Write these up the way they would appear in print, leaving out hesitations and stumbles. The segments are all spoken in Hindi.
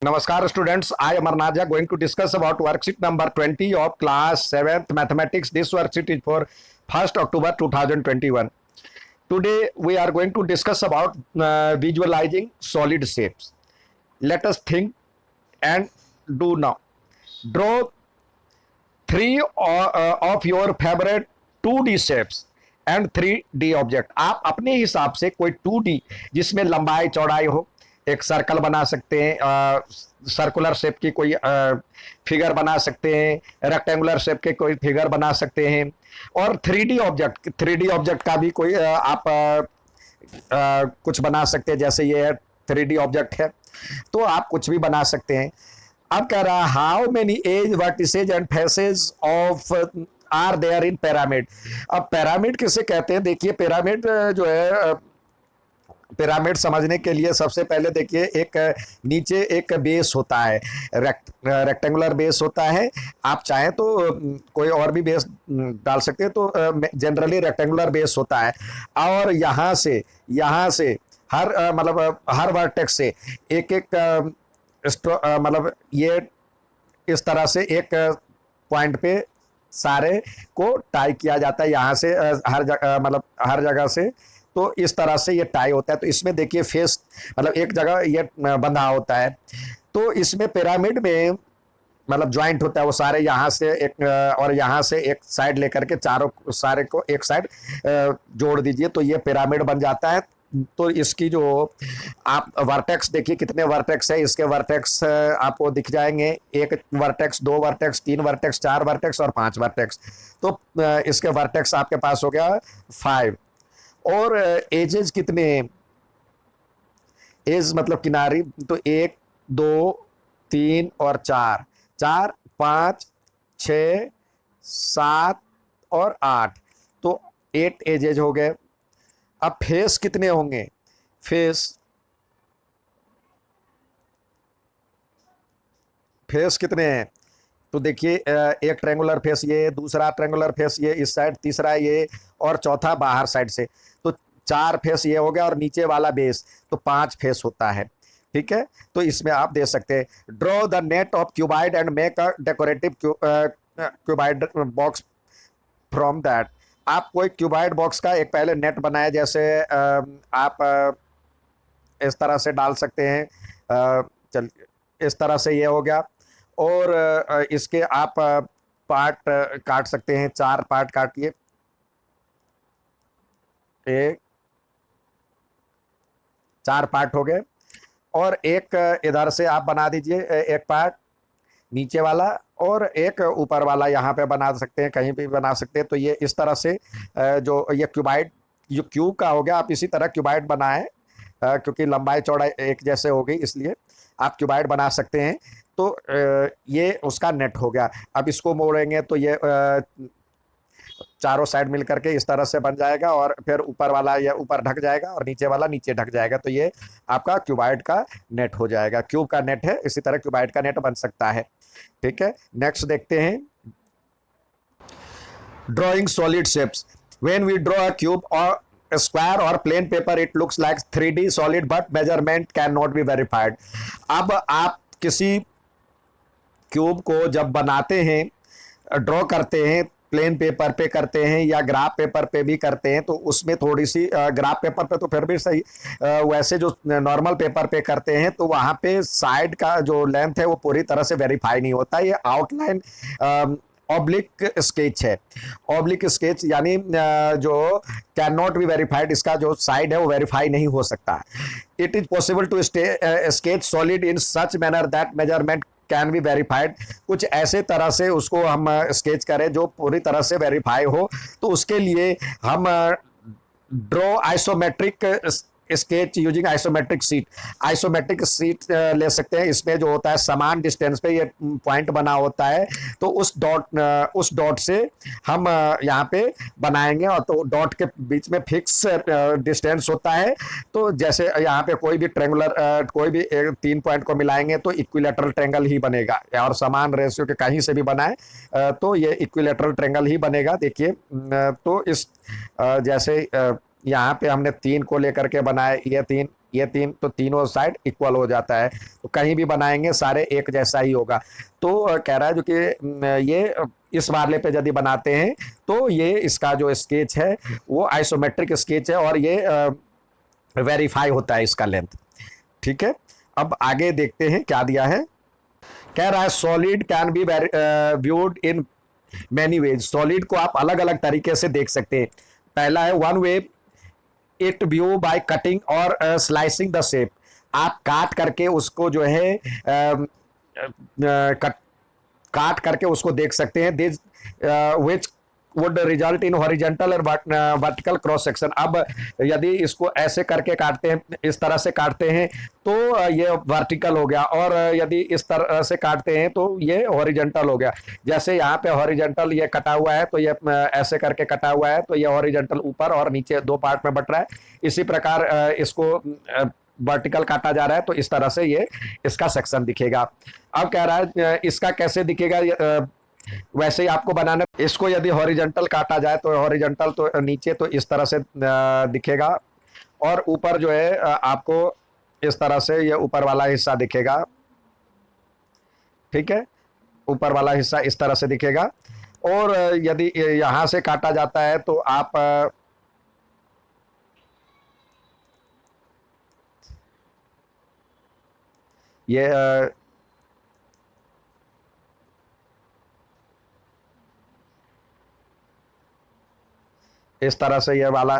Namaskar students, I Amarnath Jha going to discuss about worksheet number 20 of class 7th mathematics. This worksheet is for 1st October 2021. Today we are going to discuss about visualizing solid shapes. Let us think and do now. Draw three of your favorite 2D shapes and 3D object. आप अपने हिसाब से कोई 2D जिसमें लंबाई चौड़ाई हो, एक सर्कल बना सकते हैं, सर्कुलर शेप की कोई फिगर बना सकते हैं, रेक्टेंगुलर शेप के कोई फिगर बना सकते हैं, और 3D ऑब्जेक्ट का भी कोई आप कुछ बना सकते हैं. जैसे ये 3D ऑब्जेक्ट है तो आप कुछ भी बना सकते हैं. अब कह रहा है how many edges vertices and faces of are there in pyramid. अब पिरामिड किसे कहते हैं? देखिए पिरामिड जो है, पिरामिड समझने के लिए सबसे पहले देखिए एक नीचे एक बेस होता है, रेक्टेंगुलर बेस होता है. आप चाहें तो कोई और भी बेस डाल सकते हैं, तो जनरली रेक्टेंगुलर बेस होता है. और यहाँ से हर मतलब हर वर्टेक्स से एक एक मतलब ये इस तरह से एक पॉइंट पे सारे को टाई किया जाता है. यहाँ से हर जगह मतलब हर जगह से, तो इस तरह से ये टाई होता है. तो इसमें देखिए फेस मतलब एक जगह ये बंधा होता है. तो इसमें पिरामिड में मतलब ज्वाइंट होता है वो सारे, यहाँ से एक और यहाँ से एक साइड लेकर के चारों सारे को एक साइड जोड़ दीजिए तो ये पिरामिड बन जाता है. तो इसकी जो आप वर्टेक्स देखिए कितने वर्टेक्स है, इसके वर्टेक्स आपको दिख जाएंगे. एक वर्टेक्स, दो वर्टेक्स, तीन वर्टेक्स, चार वर्टेक्स और पांच वर्टेक्स. तो इसके वर्टेक्स आपके पास हो गया 5. और एजेस कितने? एज मतलब किनारी, तो 1 2 3 और 4, 4 5 6 7 और 8, तो 8 एजेज हो गए. अब फेस कितने होंगे? फेस कितने हैं? तो देखिए एक ट्रेंगुलर फेस ये, दूसरा ट्रेंगुलर फेस ये इस साइड, तीसरा ये, और चौथा बाहर साइड से. तो 4 फेस ये हो गया, और नीचे वाला बेस, तो 5 फेस होता है. ठीक है, तो इसमें आप दे सकते हैं draw the net of cuboid and make a decorative cuboid box from that. आप कोई क्यूबाइड बॉक्स का एक पहले नेट बनाए, जैसे आप इस तरह से डाल सकते हैं. चल इस तरह से ये हो गया. और इसके आप पार्ट काट सकते हैं, 4 पार्ट काटिए. एक 4 पार्ट हो गए. और एक इधर से आप बना दीजिए एक पार्ट नीचे वाला, और एक ऊपर वाला यहाँ पे बना सकते हैं, कहीं भी बना सकते हैं. तो ये इस तरह से जो ये क्यूबाइड जो क्यूब का हो गया, आप इसी तरह क्यूबाइड बनाएं, क्योंकि लंबाई चौड़ाई एक जैसे हो गई इसलिए आप क्यूबाइड बना सकते हैं. तो ये उसका नेट हो गया. अब इसको मोड़ेंगे तो ये चारों साइड मिल करके इस तरह से बन जाएगा, और फिर ऊपर वाला ये ऊपर ढक जाएगा और नीचे वाला नीचे ढक जाएगा. तो ये आपका क्यूबाइड का नेट हो जाएगा. क्यूब का नेट है, इसी तरह क्यूबाइड का नेट बन सकता है. ठीक है, नेक्स्ट देखते हैं drawing solid shapes. When we draw a cube or square or plane paper it looks like 3D solid but measurement can not be verified. अब आप किसी क्यूब को जब बनाते हैं, ड्रॉ करते हैं, प्लेन पेपर पे करते हैं या ग्राफ पेपर पे भी करते हैं, तो उसमें थोड़ी सी ग्राफ पेपर पे तो फिर भी सही, वैसे जो नॉर्मल पेपर पे करते हैं तो वहाँ पे साइड का जो लेंथ है वो पूरी तरह से वेरीफाई नहीं होता. ये आउटलाइन ऑब्लिक स्केच है. ऑब्लिक स्केच यानी जो कैन नॉट बी वेरीफाइड, इसका जो साइड है वो वेरीफाई नहीं हो सकता. It is possible to sketch solid in such manner that measurement can be verified. कुछ ऐसे तरह से उसको हम स्केच करें जो पूरी तरह से वेरीफाई हो. तो उसके लिए हम draw isometric sketch using isometric seat. Isometric seat ले सकते हैं. इसमें जो होता है समान डिस्टेंस पे ये पॉइंट बना होता है, तो उस डॉट से हम यहाँ पे बनाएंगे, और तो डॉट के बीच में फिक्स डिस्टेंस होता है. तो जैसे यहाँ पे कोई भी ट्रेंगुलर कोई भी 3 पॉइंट को मिलाएंगे तो इक्विलेटरल ट्रेंगल ही बनेगा, और समान रेशियो के कहीं से भी बनाए तो ये इक्विलेटरल ट्रेंगल ही बनेगा. देखिए तो इस जैसे यहाँ पे हमने 3 को लेकर के बनाए, ये 3 ये तीन, तो तीनों साइड इक्वल हो जाता है, तो कहीं भी बनाएंगे सारे एक जैसा ही होगा। तो कह रहा है जो कि ये इस वाले पे यदि बनाते हैं तो ये इसका जो स्केच है वो आइसोमेट्रिक स्केच है और ये वेरीफाई होता है इसका लेंथ। ठीक है, अब आगे देखते हैं क्या दिया है। कह रहा है solid can be viewed in many ways. Solid को आप अलग अलग तरीके से देख सकते हैं। पहला है one way it view by cutting और स्लाइसिंग द शेप। आप काट करके उसको जो है कट काट करके उसको देख सकते हैं। This which would result in horizontal और वर्टिकल क्रॉस सेक्शन। अब यदि इसको ऐसे करके काटते हैं, इस तरह से काटते हैं तो ये वर्टिकल हो गया, और यदि इस तरह से काटते हैं तो ये हॉरिजेंटल हो गया। जैसे यहाँ पे हॉरिजेंटल ये कटा हुआ है तो ये ऐसे करके कटा हुआ है तो ये हॉरिजेंटल ऊपर और नीचे दो पार्ट में बट रहा है। इसी प्रकार इसको वर्टिकल काटा जा रहा है तो इस तरह से ये इसका सेक्शन दिखेगा। अब कह रहा है इसका कैसे दिखेगा, वैसे ही आपको बनाना। इसको यदि हॉरिजेंटल काटा जाए तो हॉरिजेंटल तो नीचे तो इस तरह से दिखेगा, और ऊपर जो है आपको इस तरह से ये ऊपर वाला हिस्सा दिखेगा। ठीक है, ऊपर वाला हिस्सा इस तरह से दिखेगा। और यदि यहां से काटा जाता है तो आप ये इस तरह से ये वाला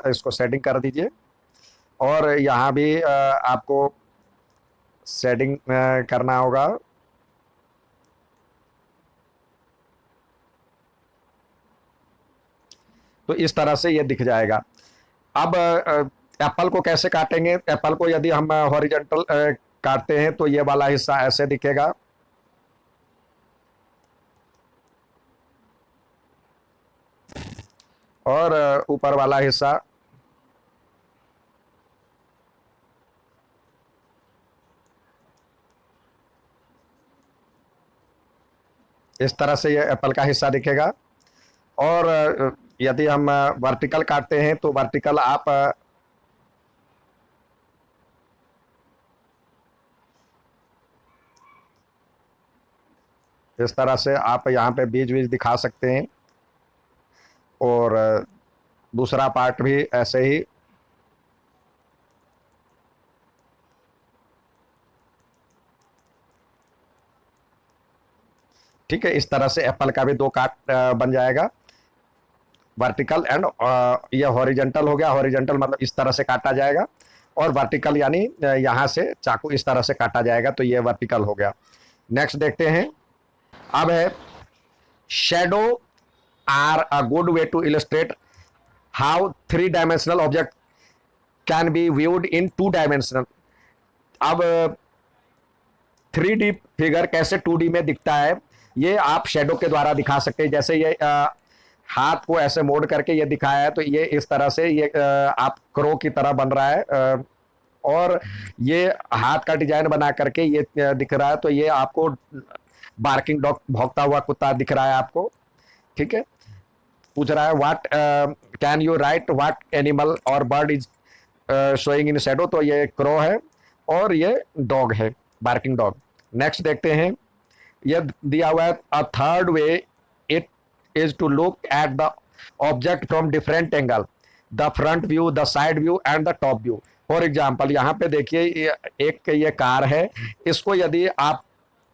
इसको सेटिंग कर दीजिए, और यहाँ भी आपको सेटिंग करना होगा। तो इस तरह से ये दिख जाएगा। अब एप्पल को कैसे काटेंगे। एप्पल को यदि हम हॉरिजॉन्टल काटते हैं तो ये वाला हिस्सा ऐसे दिखेगा, और ऊपर वाला हिस्सा इस तरह से ये एप्पल का हिस्सा दिखेगा। और यदि हम वर्टिकल काटते हैं तो वर्टिकल आप इस तरह से आप यहाँ पे बीज बीज दिखा सकते हैं, और दूसरा पार्ट भी ऐसे ही। ठीक है, इस तरह से एप्पल का भी दो काट बन जाएगा, वर्टिकल एंड ये हॉरिजेंटल हो गया। हॉरिजेंटल मतलब इस तरह से काटा जाएगा, और वर्टिकल यानी यहाँ से चाकू इस तरह से काटा जाएगा, तो ये वर्टिकल हो गया। नेक्स्ट देखते हैं। अब है shadow are a good way to illustrate how three dimensional object can be viewed in two dimensional. अब 3D फिगर कैसे 2D में दिखता है ये आप शेडो के द्वारा दिखा सकते हैं। जैसे ये हाथ को ऐसे मोड़ करके ये दिखाया है तो ये इस तरह से ये आप क्रो की तरह बन रहा है, और ये हाथ का डिजाइन बना करके ये दिख रहा है, तो ये आपको बार्किंग डॉग भौंकता हुआ कुत्ता दिख रहा है आपको। ठीक है, पूछ रहा है what can you write what animal और bird is showing in shadow. तो ये क्रो है और ये डॉग है, बार्किंग डॉग। नेक्स्ट देखते हैं। ये दिया हुआ है a third way it is to look at the object from different angle, the front view, the side view and the top view. For example यहाँ पे देखिए एक ये कार है, इसको यदि आप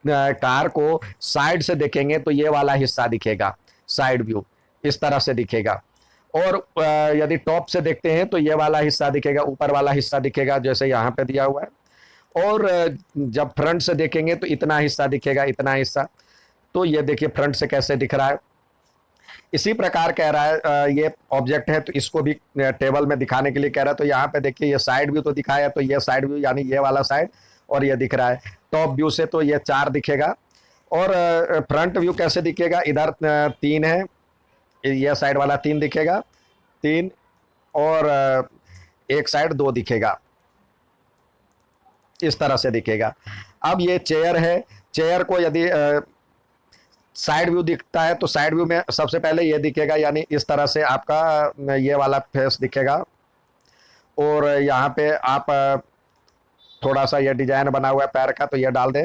कार को साइड से देखेंगे तो ये वाला हिस्सा दिखेगा, साइड व्यू इस तरह से दिखेगा। और यदि टॉप से देखते हैं तो ये वाला हिस्सा दिखेगा, ऊपर वाला हिस्सा दिखेगा जैसे यहाँ पे दिया हुआ है। और जब फ्रंट से देखेंगे तो इतना हिस्सा दिखेगा, इतना हिस्सा। तो ये देखिए फ्रंट से कैसे दिख रहा है। इसी प्रकार कह रहा है ये ऑब्जेक्ट है तो इसको भी टेबल में दिखाने के लिए कह रहा है। तो यहाँ पे देखिए ये साइड व्यू तो दिखाया, तो ये साइड व्यू यानी ये वाला साइड, और ये दिख रहा है। टॉप व्यू से तो ये 4 दिखेगा, और फ्रंट व्यू कैसे दिखेगा, इधर 3 है, ये साइड वाला 3 दिखेगा, 3, और एक साइड 2 दिखेगा, इस तरह से दिखेगा। अब ये चेयर है, चेयर को यदि साइड व्यू दिखता है तो साइड व्यू में सबसे पहले ये दिखेगा, यानी इस तरह से आपका ये वाला फेस दिखेगा। और यहाँ पे आप थोड़ा सा ये डिजाइन बना हुआ है पैर का, तो ये डाल दें,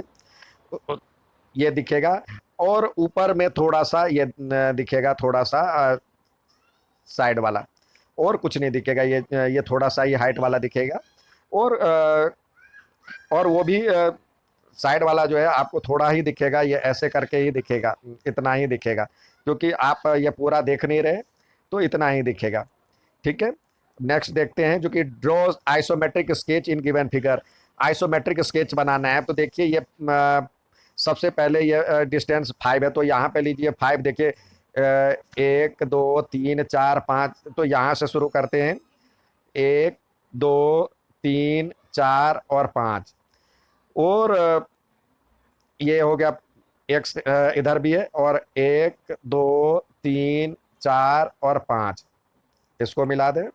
ये दिखेगा। और ऊपर में थोड़ा सा ये दिखेगा, थोड़ा सा साइड वाला, और कुछ नहीं दिखेगा। ये थोड़ा सा ये हाइट वाला दिखेगा। और और वो भी साइड वाला जो है आपको थोड़ा ही दिखेगा, ये ऐसे करके ही दिखेगा, इतना ही दिखेगा, क्योंकि आप ये पूरा देख नहीं रहे, तो इतना ही दिखेगा। ठीक है। नेक्स्ट देखते हैं, जो कि draw isometric sketch in given figure. Isometric sketch बनाना है, तो देखिए ये सबसे पहले ये डिस्टेंस 5 है, तो यहाँ पे लीजिए 5। देखिए 1 2 3 4 5, तो यहाँ से शुरू करते हैं, 1 2 3 4 और 5। और ये हो गया, एक इधर भी है, और 1 2 3 4 और 5, इसको मिला दें।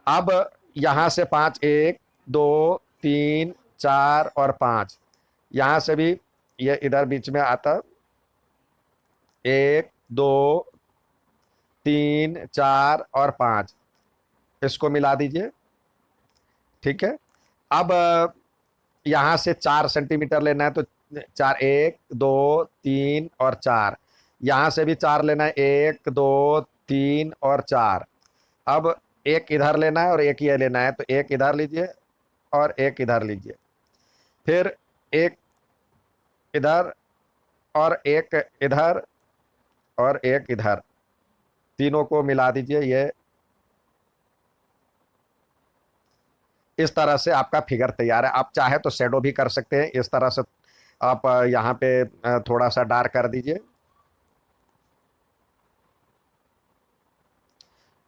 अब यहाँ से 5, 1 2 3 4 और 5, यहाँ से भी ये इधर बीच में आता, 1 2 3 4 और 5, इसको मिला दीजिए। ठीक है। अब यहाँ से 4 सेंटीमीटर लेना है, तो 4, 1 2 3 और 4, यहाँ से भी 4 लेना है, 1 2 3 और 4। अब एक इधर लेना है और एक ये लेना है, तो एक इधर लीजिए और एक इधर लीजिए, फिर एक इधर और एक इधर और एक इधर, तीनों को मिला दीजिए। ये इस तरह से आपका फिगर तैयार है। आप चाहे तो शेडो भी कर सकते हैं इस तरह से। आप यहाँ पे थोड़ा सा डार्क कर दीजिए,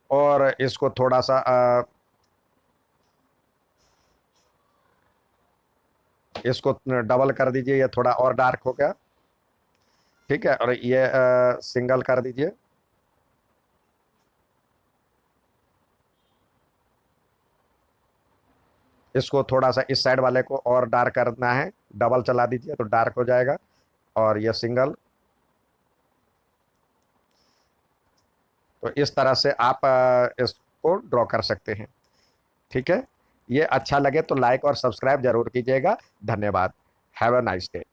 और इसको थोड़ा सा इसको डबल कर दीजिए, ये थोड़ा और डार्क हो गया। ठीक है। और ये सिंगल कर दीजिए। इसको थोड़ा सा इस साइड वाले को और डार्क करना है, डबल चला दीजिए तो डार्क हो जाएगा। और ये सिंगल। तो इस तरह से आप इसको ड्रॉ कर सकते हैं। ठीक है। ये अच्छा लगे तो लाइक और सब्सक्राइब जरूर कीजिएगा। धन्यवाद। Have a nice day.